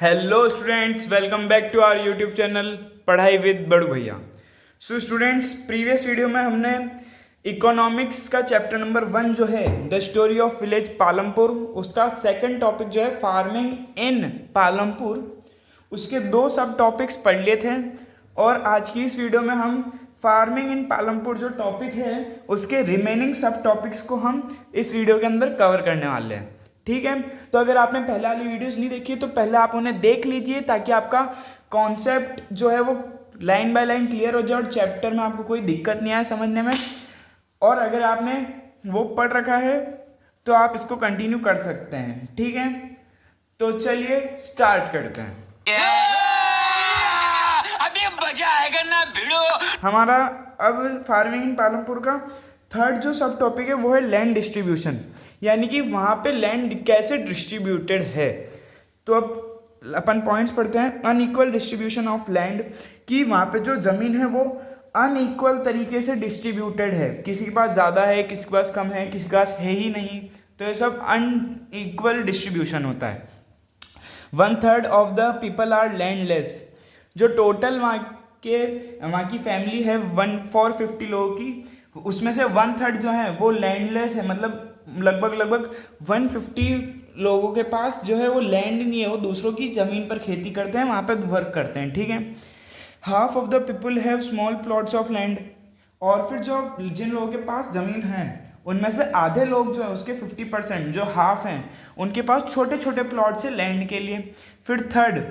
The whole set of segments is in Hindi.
Hello students, welcome back to our YouTube channel Padhai with Badu Bhaiya. So students, previous video में हमने इकोनॉमिक्स का चैप्टर नंबर 1 जो है the story of village Palampur, उसका सेकंड टॉपिक जो है फार्मिंग इन पालमपुर, उसके 2 सब टॉपिक्स पढ़ लिए थे। और आज की इस वीडियो में हम फार्मिंग इन पालमपुर जो टॉपिक है उसके रिमेनिंग सब टॉपिक्स को हम इस वीडियो के अंदर कवर करने वाले हैं। ठीक है, तो अगर आपने पहले वाली वीडियोस नहीं देखी तो पहले आप उन्हें देख लीजिए ताकि आपका कॉन्सेप्ट जो है वो लाइन बाय लाइन क्लियर हो जाए और चैप्टर में आपको कोई दिक्कत नहीं आए समझने में। और अगर आपने वो पढ़ रखा है तो आप इसको कंटिन्यू कर सकते हैं। ठीक है, तो चलिए स्टार्ट करते हैं। अभी मजा आएगा ना भिड़ो। हमारा अब फार्मिंग इन पालमपुर का थर्ड जो सब टॉपिक है वो है लैंड डिस्ट्रीब्यूशन, यानी कि वहाँ पे लैंड कैसे डिस्ट्रीब्यूटेड है। तो अब अपन पॉइंट्स पढ़ते हैं। अनइक्वल डिस्ट्रीब्यूशन ऑफ लैंड, कि वहाँ पे जो ज़मीन है वो अनइक्वल तरीके से डिस्ट्रीब्यूटेड है, किसी के पास ज़्यादा है, किसी के पास कम है, किसी के पास है ही नहीं, तो ये सब अनइक्वल डिस्ट्रीब्यूशन होता है। 1/3 of the people are landless, जो टोटल वहाँ की फैमिली है 450 लोगों की, उसमें से 1/3 जो है वो लैंडलेस है, मतलब लगभग 150 लोगों के पास जो है वो लैंड नहीं है, वो दूसरों की ज़मीन पर खेती करते हैं, वहाँ पे वर्क करते हैं। ठीक है, half of the people have small plots of land, और फिर जो जिन लोगों के पास ज़मीन है उनमें से आधे लोग जो है उसके 50% जो हाफ हैं उनके पास छोटे छोटे प्लॉट से लैंड के लिए। फिर third,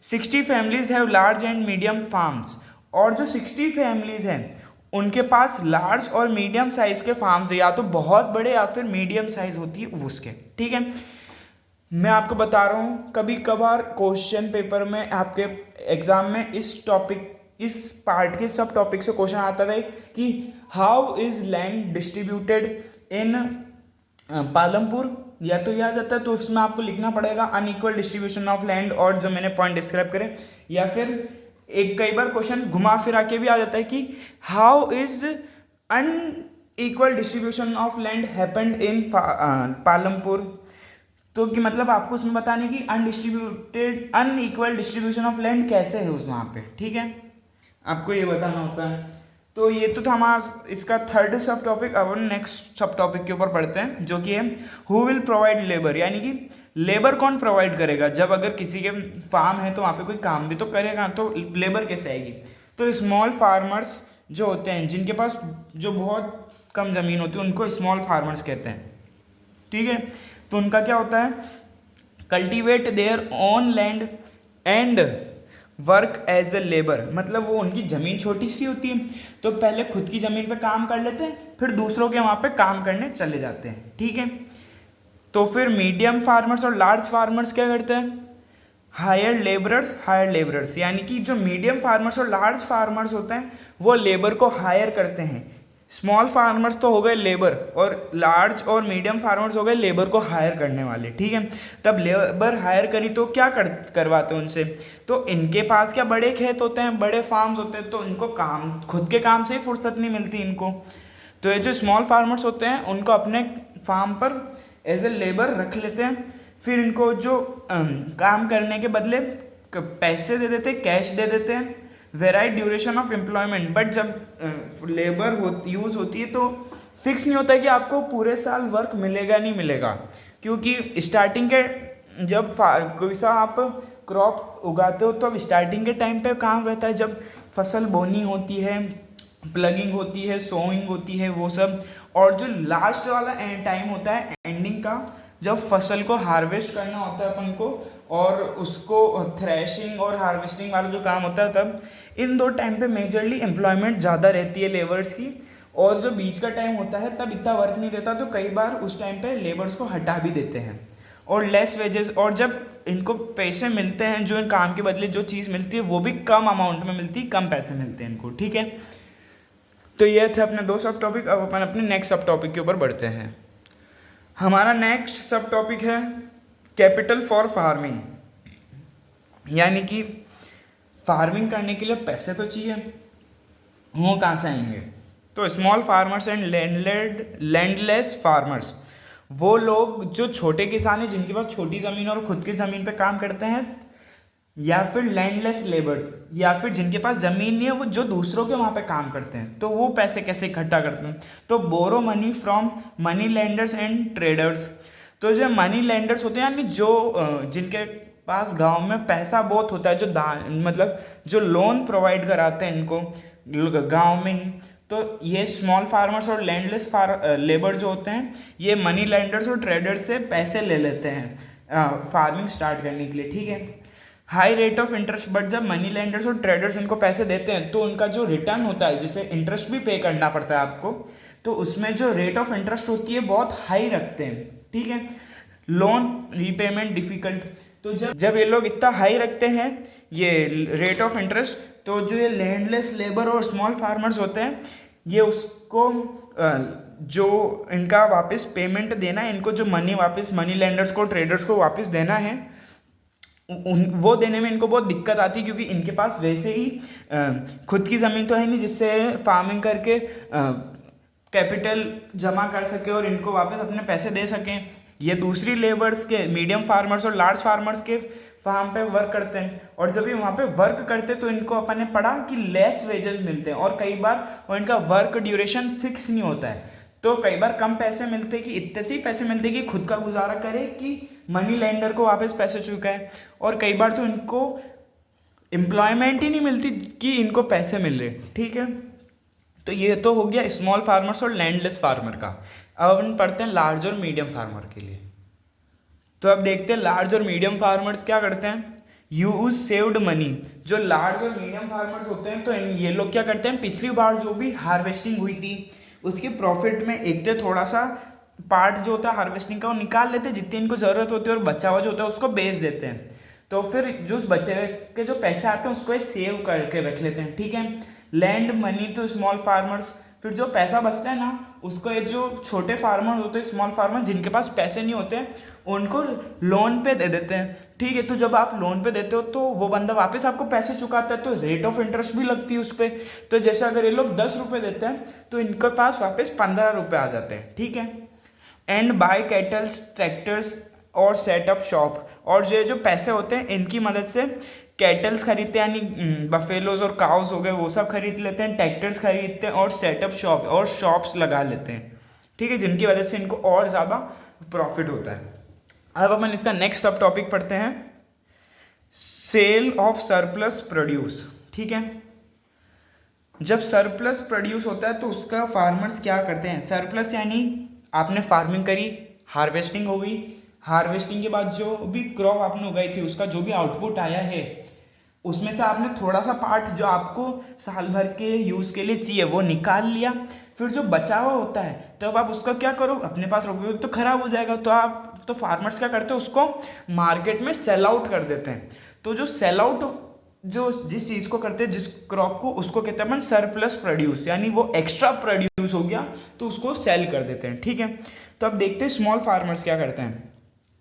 60 families have large and medium farms, और जो 60 फैमिलीज हैं उनके पास लार्ज और मीडियम साइज़ के फार्म्स है, या तो बहुत बड़े या फिर मीडियम साइज़ होती है उसके। ठीक है, मैं आपको बता रहा हूँ कभी कभार क्वेश्चन पेपर में आपके एग्ज़ाम में इस टॉपिक, इस पार्ट के सब टॉपिक से क्वेश्चन आता था कि how is land distributed in Palampur, या तो यह आ जाता है तो उसमें आपको लिखना पड़ेगा अनइक्वल डिस्ट्रीब्यूशन ऑफ लैंड और जो मैंने पॉइंट डिस्क्राइब करे, या फिर एक कई बार क्वेश्चन घुमा फिरा के भी आ जाता है कि how is unequal distribution of land happened in Palampur, तो कि मतलब आपको उसमें बताने की अनइक्वल डिस्ट्रीब्यूशन ऑफ लैंड कैसे है उस वहाँ पे। ठीक है, आपको ये बताना होता है। तो ये तो था हमारा इसका थर्ड सब टॉपिक। अब नेक्स्ट सब टॉपिक के ऊपर पढ़ते हैं जो कि है हु विल प्रोवाइड लेबर, यानी कि लेबर कौन प्रोवाइड करेगा। जब अगर किसी के फार्म है तो वहाँ पे कोई काम भी तो करेगा, तो लेबर कैसे आएगी। तो स्मॉल फार्मर्स जो होते हैं जिनके पास जो बहुत कम ज़मीन होती है उनको स्मॉल फार्मर्स कहते हैं। ठीक है, तो उनका क्या होता है, cultivate their own land and work as a labour, मतलब वो उनकी ज़मीन छोटी सी होती है तो पहले खुद की ज़मीन पे काम कर लेते हैं, फिर दूसरों के वहाँ पे काम करने चले जाते हैं। ठीक है, तो फिर मीडियम फार्मर्स और लार्ज फार्मर्स क्या करते हैं, हायर लेबरर्स, यानी कि जो मीडियम फार्मर्स और लार्ज फार्मर्स होते हैं वो लेबर को हायर करते हैं। स्मॉल फार्मर्स तो हो गए लेबर, और लार्ज और मीडियम फार्मर्स हो गए लेबर को हायर करने वाले। ठीक है, तब लेबर हायर करी तो क्या करवाते हैं उनसे, तो इनके पास क्या बड़े खेत होते हैं, बड़े फार्म्स होते हैं, तो इनको काम खुद के काम से ही फुर्सत नहीं मिलती इनको। तो ये जो स्मॉल फार्मर्स होते हैं उनको अपने फार्म पर एज ए लेबर रख लेते हैं, फिर इनको जो काम करने के बदले पैसे दे देते, कैश दे देते हैं, varied duration of employment. But जब लेबर यूज़ होती है तो फिक्स नहीं होता है कि आपको पूरे साल वर्क मिलेगा नहीं मिलेगा, क्योंकि स्टार्टिंग के जब कोई सा आप क्रॉप उगाते हो तो अब स्टार्टिंग के टाइम पे काम रहता है, जब फसल बोनी होती है, प्लगिंग होती है, सोइंग होती है, वो सब। और जो लास्ट वाला टाइम होता है एंडिंग का, जब फसल को हार्वेस्ट करना होता है अपन को, और उसको थ्रेशिंग और हार्वेस्टिंग वाला जो काम होता है, तब इन 2 टाइम पे मेजरली एम्प्लॉयमेंट ज़्यादा रहती है लेबर्स की। और जो बीच का टाइम होता है तब इतना वर्क नहीं रहता, तो कई बार उस टाइम पे लेबर्स को हटा भी देते हैं और लेस वेजेस, और जब इनको पैसे मिलते हैं जो इन काम के बदले जो चीज़ मिलती है वो भी कम अमाउंट में मिलती है, कम पैसे मिलते हैं इनको। ठीक है, तो ये थे अपने 2 सब टॉपिक। अब अपन अपने नेक्स्ट सब टॉपिक के ऊपर बढ़ते हैं। हमारा नेक्स्ट सब टॉपिक है कैपिटल फॉर फार्मिंग, यानी कि फार्मिंग करने के लिए पैसे तो चाहिए, वो कहाँ से आएंगे। तो small farmers and landless farmers, वो लोग जो छोटे किसान हैं जिनके पास छोटी ज़मीन और खुद की ज़मीन पे काम करते हैं, या फिर लैंडलेस लेबर्स, या फिर जिनके पास ज़मीन नहीं है, वो जो दूसरों के वहाँ पे काम करते हैं, तो वो पैसे कैसे इकट्ठा करते हैं? तो borrow money from money lenders and traders. तो जो मनी लेंडर्स होते हैं, यानी जो जिनके पास गांव में पैसा बहुत होता है, जो दान मतलब जो लोन प्रोवाइड कराते हैं इनको गांव में ही, तो ये स्मॉल फार्मर्स और लैंडलेस लेबर जो होते हैं, ये मनी लेंडर्स और ट्रेडर्स से पैसे ले लेते हैं फार्मिंग स्टार्ट करने के लिए, ठीक है। High rate of interest, but जब मनी लेंडर्स और ट्रेडर्स इनको पैसे देते हैं तो उनका जो रिटर्न होता है, जिसे इंटरेस्ट भी पे करना पड़ता है आपको, तो उसमें जो रेट ऑफ इंटरेस्ट होती है बहुत हाई रखते हैं, ठीक है। लोन रीपेमेंट डिफिकल्ट, तो जब ये लोग इतना हाई रखते हैं ये रेट ऑफ इंटरेस्ट, तो जो ये लैंडलेस लेबर और स्मॉल फार्मर्स होते हैं, ये उसको जो इनका वापस पेमेंट देना है, इनको जो मनी वापस मनी लेंडर्स को ट्रेडर्स को वापस देना है, वो देने में इनको बहुत दिक्कत आती है, क्योंकि इनके पास वैसे ही खुद की ज़मीन तो है नहीं जिससे फार्मिंग करके कैपिटल जमा कर सके और इनको वापस अपने पैसे दे सकें। ये दूसरी लेबर्स के, मीडियम फार्मर्स और लार्ज फार्मर्स के फार्म पे वर्क करते हैं, और जब ये वहाँ पे वर्क करते हैं तो इनको अपन ने पढ़ा कि लेस वेजेस मिलते हैं, और कई बार और इनका वर्क ड्यूरेशन फिक्स नहीं होता है, तो कई बार कम पैसे मिलते हैं कि इतने से ही पैसे मिलते हैं कि खुद का गुजारा करे कि मनी लेंडर को वापस पैसे चुकाए, और कई बार तो इनको एम्प्लॉयमेंट ही नहीं मिलती कि इनको पैसे मिल रहे, ठीक है। तो ये तो हो गया स्मॉल फार्मर्स और लैंडलेस फार्मर का। अब अपन पढ़ते हैं लार्ज और मीडियम फार्मर के लिए। तो अब देखते हैं लार्ज और मीडियम फार्मर्स क्या करते हैं। यूज सेव्ड मनी, जो लार्ज और मीडियम फार्मर्स होते हैं, तो ये लोग क्या करते हैं, पिछली बार जो भी हार्वेस्टिंग हुई थी उसके प्रॉफिट में एक तो थोड़ा सा पार्ट जो होता है हार्वेस्टिंग का वो निकाल लेते हैं जितनी इनको ज़रूरत होती है, और बचा हुआ जो होता है उसको बेच देते हैं। तो फिर जो उस बचे के जो पैसे आते हैं उसको सेव करके रख लेते हैं, ठीक है। Lend money to small farmers, फिर जो पैसा बचता है ना उसको ये जो छोटे फार्मर होते हैं, स्मॉल फार्मर जिनके पास पैसे नहीं होते, उनको लोन पे दे देते हैं, ठीक है। तो जब आप लोन पे देते हो तो वो बंदा वापस आपको पैसे चुकाता है, तो रेट ऑफ इंटरेस्ट भी लगती है उस पर। तो जैसे अगर ये लोग 10 रुपये देते हैं तो इनके पास वापस 15 रुपये आ जाते हैं, ठीक है। एंड बाय कैटल्स, ट्रैक्टर्स और सेटअप शॉप, और जो पैसे होते हैं इनकी मदद से कैटल्स खरीदते हैं, यानी बफेलोज और काउस हो गए वो सब खरीद लेते हैं, ट्रैक्टर्स खरीदते हैं, और सेटअप शॉप और शॉप्स लगा लेते हैं, ठीक है, जिनकी वजह से इनको और ज़्यादा प्रॉफिट होता है। अब अपन इसका नेक्स्ट सब टॉपिक पढ़ते हैं, सेल ऑफ सरप्लस प्रोड्यूस, ठीक है। जब सरप्लस प्रोड्यूस होता है तो उसका फार्मर्स क्या करते हैं, सरप्लस यानी आपने फार्मिंग करी, हार्वेस्टिंग हो गई, हार्वेस्टिंग के बाद जो भी क्रॉप आपने उगाई थी उसका जो भी आउटपुट आया है उसमें से आपने थोड़ा सा पार्ट जो आपको साल भर के यूज़ के लिए चाहिए वो निकाल लिया, फिर जो बचा हुआ होता है तो अब आप उसका क्या करो, अपने पास रखोगे तो ख़राब हो जाएगा, तो फार्मर्स क्या करते हैं, उसको मार्केट में सेल आउट कर देते हैं। तो जो सेल आउट जो जिस चीज़ को करते हैं, जिस क्रॉप को, उसको कहते हैं अपन सरप्लस प्रोड्यूस, यानी वो एक्स्ट्रा प्रोड्यूस हो गया तो उसको सेल कर देते हैं, ठीक है। तो अब देखते हैं स्मॉल फार्मर्स क्या करते हैं।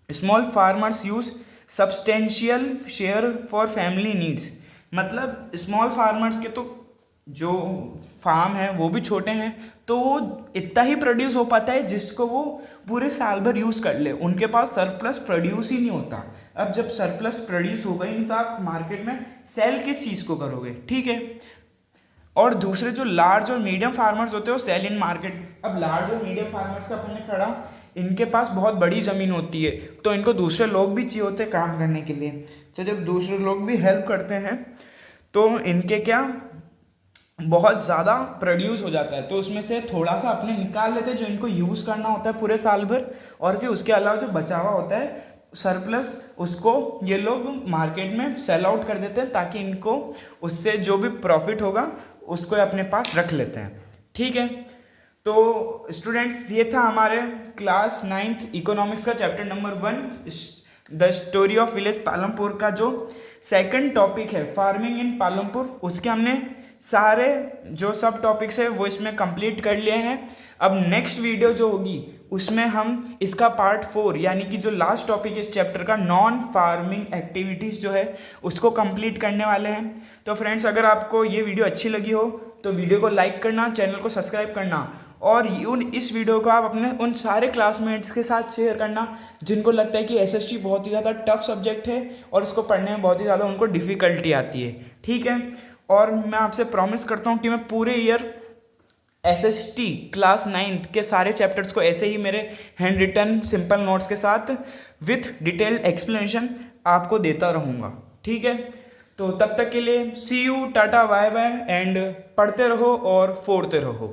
Small farmers use substantial share for family needs, मतलब स्मॉल फार्मर्स के तो जो फार्म है वो भी छोटे हैं, तो वो इतना ही प्रोड्यूस हो पाता है जिसको वो पूरे साल भर यूज़ कर ले, उनके पास सरप्लस प्रोड्यूस ही नहीं होता। अब जब सरप्लस प्रोड्यूस होगा ही नहीं तो आप मार्केट में सेल किस चीज़ को करोगे, ठीक है। और दूसरे जो लार्ज और मीडियम फार्मर्स होते हैं वो सेल इन मार्केट। अब लार्ज और मीडियम फार्मर्स का अपन ने पढ़ा, इनके पास बहुत बड़ी ज़मीन होती है तो इनको दूसरे लोग भी चाहिए होते हैं काम करने के लिए, तो जब दूसरे लोग भी हेल्प करते हैं तो इनके क्या बहुत ज़्यादा प्रोड्यूस हो जाता है, तो उसमें से थोड़ा सा अपने निकाल लेते हैं जो इनको यूज़ करना होता है पूरे साल भर, और फिर उसके अलावा जो बचा हुआ होता है सरप्लस उसको ये लोग मार्केट में सेल आउट कर देते हैं ताकि इनको उससे जो भी प्रॉफिट होगा उसको अपने पास रख लेते हैं, ठीक है। तो स्टूडेंट्स ये था हमारे क्लास 9th इकोनॉमिक्स का chapter number 1 the story of village Palampur का जो सेकंड टॉपिक है फार्मिंग इन पालमपुर, उसके हमने सारे जो सब टॉपिक्स है वो इसमें कंप्लीट कर लिए हैं। अब नेक्स्ट वीडियो जो होगी उसमें हम इसका पार्ट 4 यानी कि जो लास्ट टॉपिक इस चैप्टर का नॉन फार्मिंग एक्टिविटीज़ जो है उसको कंप्लीट करने वाले हैं। तो फ्रेंड्स अगर आपको ये वीडियो अच्छी लगी हो तो वीडियो को लाइक करना, चैनल को सब्सक्राइब करना और इस वीडियो को आप अपने उन सारे क्लासमेट्स के साथ शेयर करना जिनको लगता है कि एसएसटी बहुत ही ज़्यादा टफ सब्जेक्ट है और इसको पढ़ने में बहुत ही ज़्यादा उनको डिफ़िकल्टी आती है, ठीक है। और मैं आपसे प्रॉमिस करता हूँ कि मैं पूरे ईयर एसएसटी क्लास 9th के सारे चैप्टर्स को ऐसे ही मेरे हैंड रिटन सिंपल नोट्स के साथ विथ डिटेल्ड एक्सप्लेनेशन आपको देता रहूँगा, ठीक है। तो तब तक के लिए see you, ta-ta, bye bye and पढ़ते रहो और फोड़ते रहो।